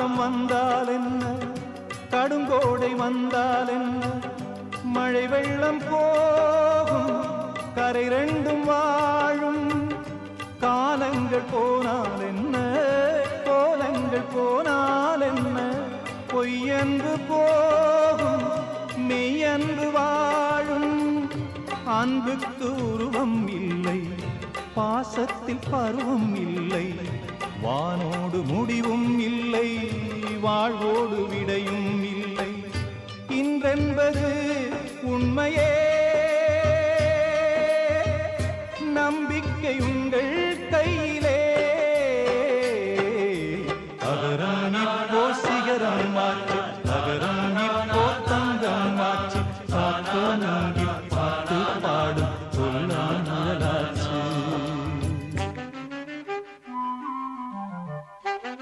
காலம் வந்தால் என்ன, கடுங்கோடை வந்தால் என்ன, மழை வெள்ளம் போகும் கரை ரெண்டும் வாழும். காலங்கள் போனால் என்ன, கோலங்கள் போனால் என்ன, பொய்யன்று போகும் மெய்யன்று வாழும். அன்புக்கு உருவம் இல்லை, பாசத்தில் பருவம் இல்லை, வானோடு முடிவும் இல்லை, வாழ்வோடு விடையும் இல்லை. இன்றென்பது உண்மையே